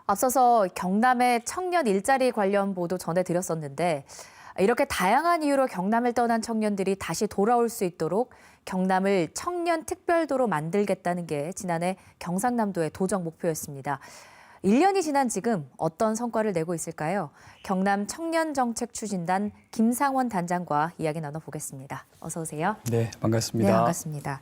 앞서서 경남의 청년 일자리 관련 보도 전해드렸었는데 이렇게 다양한 이유로 경남을 떠난 청년들이 다시 돌아올 수 있도록 경남을 청년 특별도로 만들겠다는 게 지난해 경상남도의 도정 목표였습니다. 1년이 지난 지금 어떤 성과를 내고 있을까요? 경남 청년정책추진단 김상원 단장과 이야기 나눠보겠습니다. 어서 오세요. 네, 반갑습니다. 네, 반갑습니다.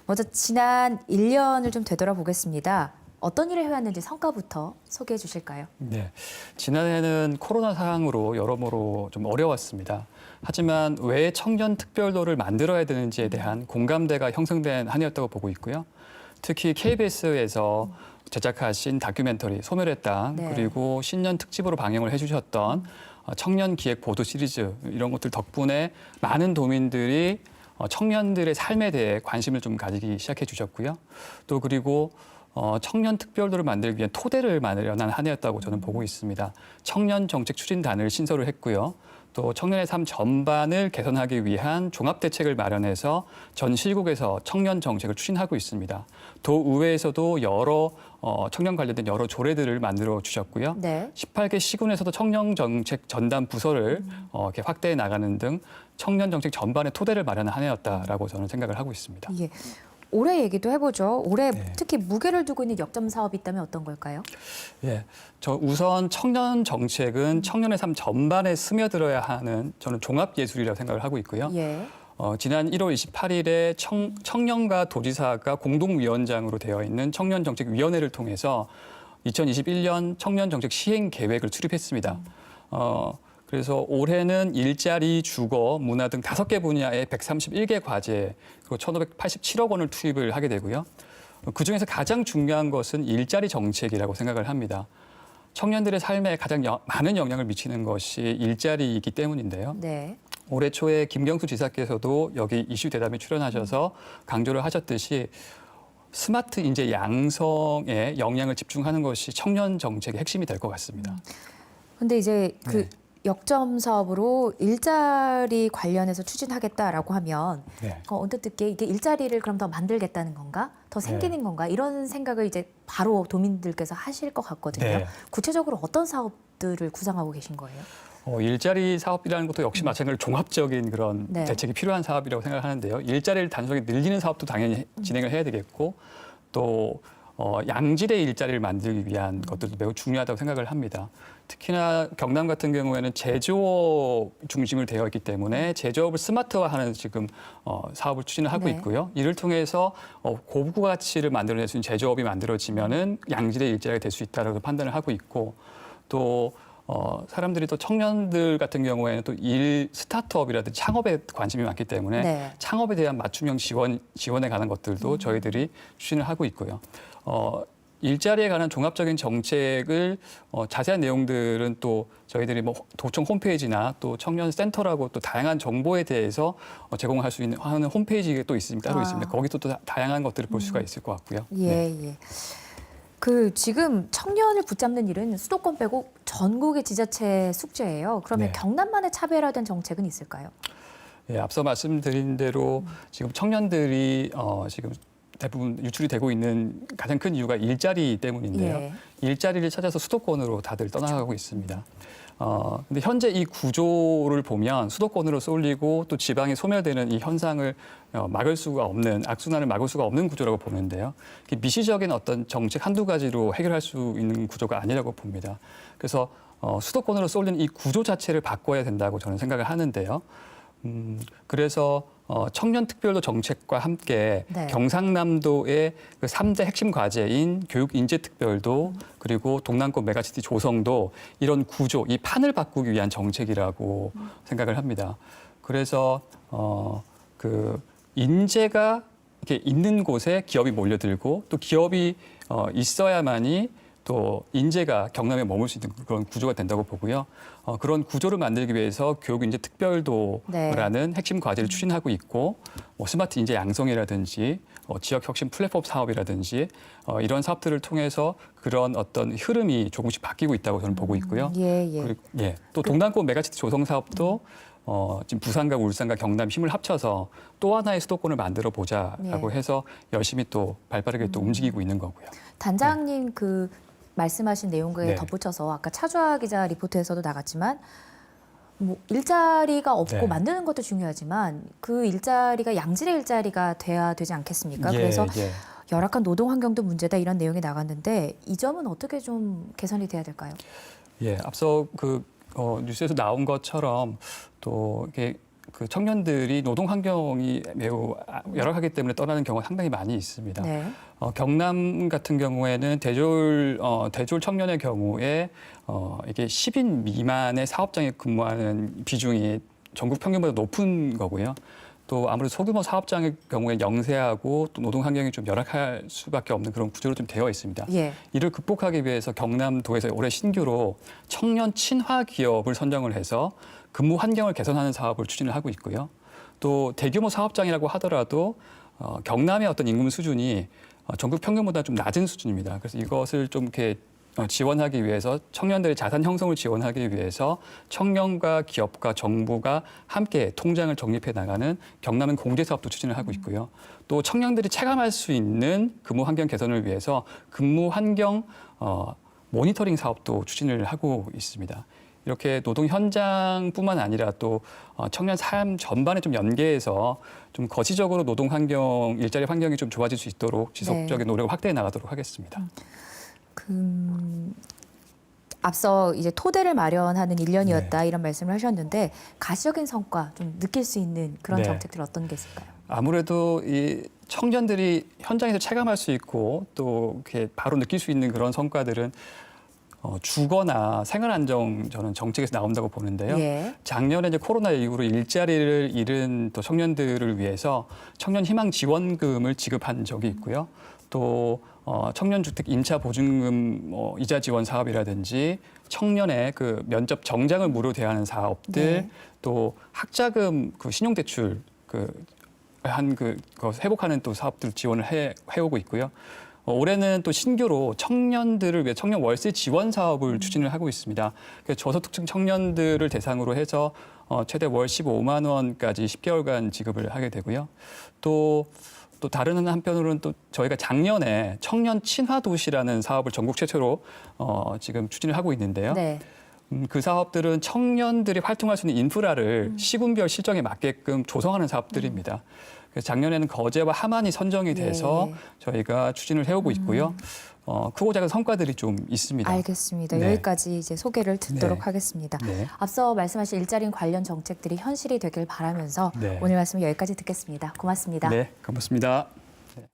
먼저 지난 1년을 좀 되돌아보겠습니다. 어떤 일을 해왔는지 성과부터 소개해 주실까요? 네, 지난해는 코로나 상황으로 여러모로 좀 어려웠습니다. 하지만 왜 청년 특별도를 만들어야 되는지에 대한 공감대가 형성된 한 해였다고 보고 있고요. 특히 KBS에서 제작하신 다큐멘터리 소멸의 땅, 네. 그리고 신년 특집으로 방영을 해주셨던 청년 기획 보도 시리즈 이런 것들 덕분에 많은 도민들이 청년들의 삶에 대해 관심을 좀 가지기 시작해 주셨고요. 또 그리고 청년 특별도를 만들기 위한 토대를 마련한 한 해였다고 저는 보고 있습니다. 청년 정책 추진단을 신설을 했고요. 또 청년의 삶 전반을 개선하기 위한 종합 대책을 마련해서 전 시국에서 청년 정책을 추진하고 있습니다. 도의회에서도 여러 청년 관련된 여러 조례들을 만들어 주셨고요. 네. 18개 시군에서도 청년 정책 전담 부서를 이렇게 확대해 나가는 등 청년 정책 전반의 토대를 마련한 한 해였다라고 저는 생각을 하고 있습니다. 예. 올해 얘기도 해보죠. 올해 네. 특히 무게를 두고 있는 역점 사업이 있다면 어떤 걸까요? 예, 저 우선 청년 정책은 청년의 삶 전반에 스며들어야 하는 저는 종합 예술이라고 생각을 하고 있고요. 예. 지난 1월 28일에 청년과 도지사가 공동위원장으로 되어 있는 청년정책위원회를 통해서 2021년 청년정책 시행 계획을 수립했습니다. 그래서 올해는 일자리, 주거, 문화 등 5개 분야의 131개 과제, 그리고 1,587억 원을 투입을 하게 되고요. 그중에서 가장 중요한 것은 일자리 정책이라고 생각을 합니다. 청년들의 삶에 가장 많은 영향을 미치는 것이 일자리이기 때문인데요. 네. 올해 초에 김경수 지사께서도 여기 이슈 대담에 출연하셔서 강조를 하셨듯이 스마트 인재 양성에 영향을 집중하는 것이 청년 정책의 핵심이 될 것 같습니다. 근데 이제 그 네. 역점 사업으로 일자리 관련해서 추진하겠다라고 하면 네. 언뜻 듣기에 이게 일자리를 그럼 더 만들겠다는 건가? 더 생기는 네. 건가? 이런 생각을 이제 바로 도민들께서 하실 것 같거든요. 네. 구체적으로 어떤 사업들을 구상하고 계신 거예요? 일자리 사업이라는 것도 역시 마찬가지로 종합적인 그런 네. 대책이 필요한 사업이라고 생각하는데요. 일자리를 단순하게 늘리는 사업도 당연히 진행을 해야 되겠고 또 양질의 일자리를 만들기 위한 것들도 매우 중요하다고 생각을 합니다. 특히나 경남 같은 경우에는 제조업 중심으로 되어 있기 때문에 제조업을 스마트화하는 지금 사업을 추진을 하고 네. 있고요. 이를 통해서 고부 가치를 만들어낼 수 있는 제조업이 만들어지면은 양질의 일자리가 될 수 있다라고 판단을 하고 있고 또 사람들이 또 청년들 같은 경우에는 또 일 스타트업이라든지 창업에 관심이 많기 때문에 네. 창업에 대한 맞춤형 지원에 관한 것들도 저희들이 추진을 하고 있고요. 일자리에 관한 종합적인 정책을 자세한 내용들은 또 저희들이 뭐 도청 홈페이지나 또 청년 센터라고 또 다양한 정보에 대해서 제공할 수 있는 하는 홈페이지가 또 있습니다. 따로 있습니다. 거기서 또 다양한 것들을 볼 수가 있을 것 같고요. 예, 네. 예. 그 지금 청년을 붙잡는 일은 수도권 빼고 전국의 지자체 숙제예요. 그러면 네. 경남만의 차별화된 정책은 있을까요? 예, 앞서 말씀드린 대로 지금 청년들이 지금 대부분 유출이 되고 있는 가장 큰 이유가 일자리 때문인데요. 예. 일자리를 찾아서 수도권으로 다들 떠나가고 있습니다. 근데 현재 이 구조를 보면 수도권으로 쏠리고 또 지방에 소멸되는 이 현상을 막을 수가 없는, 악순환을 막을 수가 없는 구조라고 보는데요. 미시적인 어떤 정책 한두 가지로 해결할 수 있는 구조가 아니라고 봅니다. 그래서 수도권으로 쏠린 이 구조 자체를 바꿔야 된다고 저는 생각을 하는데요. 그래서 청년 특별도 정책과 함께 네. 경상남도의 그 3대 핵심 과제인 교육 인재 특별도 그리고 동남권 메가시티 조성도 이런 구조, 이 판을 바꾸기 위한 정책이라고 생각을 합니다. 그래서 그 인재가 이렇게 있는 곳에 기업이 몰려들고 또 기업이 있어야만이 또 인재가 경남에 머물 수 있는 그런 구조가 된다고 보고요. 그런 구조를 만들기 위해서 교육인재 특별도라는 네. 핵심 과제를 추진하고 있고 스마트 인재 양성이라든지 지역 혁신 플랫폼 사업이라든지 이런 사업들을 통해서 그런 어떤 흐름이 조금씩 바뀌고 있다고 저는 보고 있고요. 예, 예. 그리고, 예, 또 동남권 메가시티 조성 사업도 지금 부산과 울산과 경남 힘을 합쳐서 또 하나의 수도권을 만들어 보자라고 예. 해서 열심히 또 발빠르게 또 움직이고 있는 거고요. 단장님 그 말씀하신 내용에 네. 덧붙여서 아까 차주아 기자 리포트에서도 나갔지만 뭐 일자리가 없고 네. 만드는 것도 중요하지만 그 일자리가 양질의 일자리가 돼야 되지 않겠습니까? 그래서 예. 열악한 노동 환경도 문제다 이런 내용이 나갔는데 이 점은 어떻게 좀 개선이 돼야 될까요? 예, 앞서 뉴스에서 나온 것처럼 또 이게 그 청년들이 노동 환경이 매우 열악하기 때문에 떠나는 경우가 상당히 많이 있습니다. 네. 경남 같은 경우에는 대졸 청년의 경우에 이게 10인 미만의 사업장에 근무하는 비중이 전국 평균보다 높은 거고요. 또 아무래도 소규모 사업장의 경우에 영세하고 또 노동 환경이 좀 열악할 수밖에 없는 그런 구조로 좀 되어 있습니다. 예. 이를 극복하기 위해서 경남도에서 올해 신규로 청년 친화 기업을 선정을 해서 근무 환경을 개선하는 사업을 추진을 하고 있고요. 또 대규모 사업장이라고 하더라도 경남의 어떤 임금 수준이 전국 평균보다 좀 낮은 수준입니다. 그래서 이것을 좀 이렇게 지원하기 위해서 청년들의 자산 형성을 지원하기 위해서 청년과 기업과 정부가 함께 통장을 적립해 나가는 경남은 공제 사업도 추진을 하고 있고요. 또 청년들이 체감할 수 있는 근무 환경 개선을 위해서 근무 환경 모니터링 사업도 추진을 하고 있습니다. 이렇게 노동 현장뿐만 아니라 또 청년 삶 전반에 좀 연계해서 좀 거시적으로 노동 환경, 일자리 환경이 좀 좋아질 수 있도록 지속적인 노력을 확대해 나가도록 하겠습니다. 앞서 이제 토대를 마련하는 1년이었다 네. 이런 말씀을 하셨는데 가시적인 성과 좀 느낄 수 있는 그런 네. 정책들 어떤 게 있을까요? 아무래도 이 청년들이 현장에서 체감할 수 있고 또 이렇게 바로 느낄 수 있는 그런 성과들은 주거나 생활 안정 저는 정책에서 나온다고 보는데요. 예. 작년에 이제 코로나 이후로 일자리를 잃은 또 청년들을 위해서 청년 희망 지원금을 지급한 적이 있고요. 또 청년주택 임차 보증금 이자 지원 사업이라든지 청년의 그 면접 정장을 무료 대하는 사업들, 네. 또 학자금 그 신용대출 그거 회복하는 또 사업들 지원을 해오고 있고요. 올해는 또 신규로 청년들을 위해 청년 월세 지원 사업을 추진을 하고 있습니다. 그래서 저소득층 청년들을 대상으로 해서 최대 월 15만 원까지 10개월간 지급을 하게 되고요. 또 다른 한편으로는 또 저희가 작년에 청년 친화 도시라는 사업을 전국 최초로 지금 추진을 하고 있는데요. 네. 그 사업들은 청년들이 활동할 수 있는 인프라를 시군별 실정에 맞게끔 조성하는 사업들입니다. 그래서 작년에는 거제와 함안이 선정이 돼서 예. 저희가 추진을 해오고 있고요. 크고 작은 성과들이 좀 있습니다. 알겠습니다. 네. 여기까지 이제 소개를 듣도록 네. 하겠습니다. 네. 앞서 말씀하신 일자리 관련 정책들이 현실이 되길 바라면서 네. 오늘 말씀 여기까지 듣겠습니다. 고맙습니다. 네, 고맙습니다.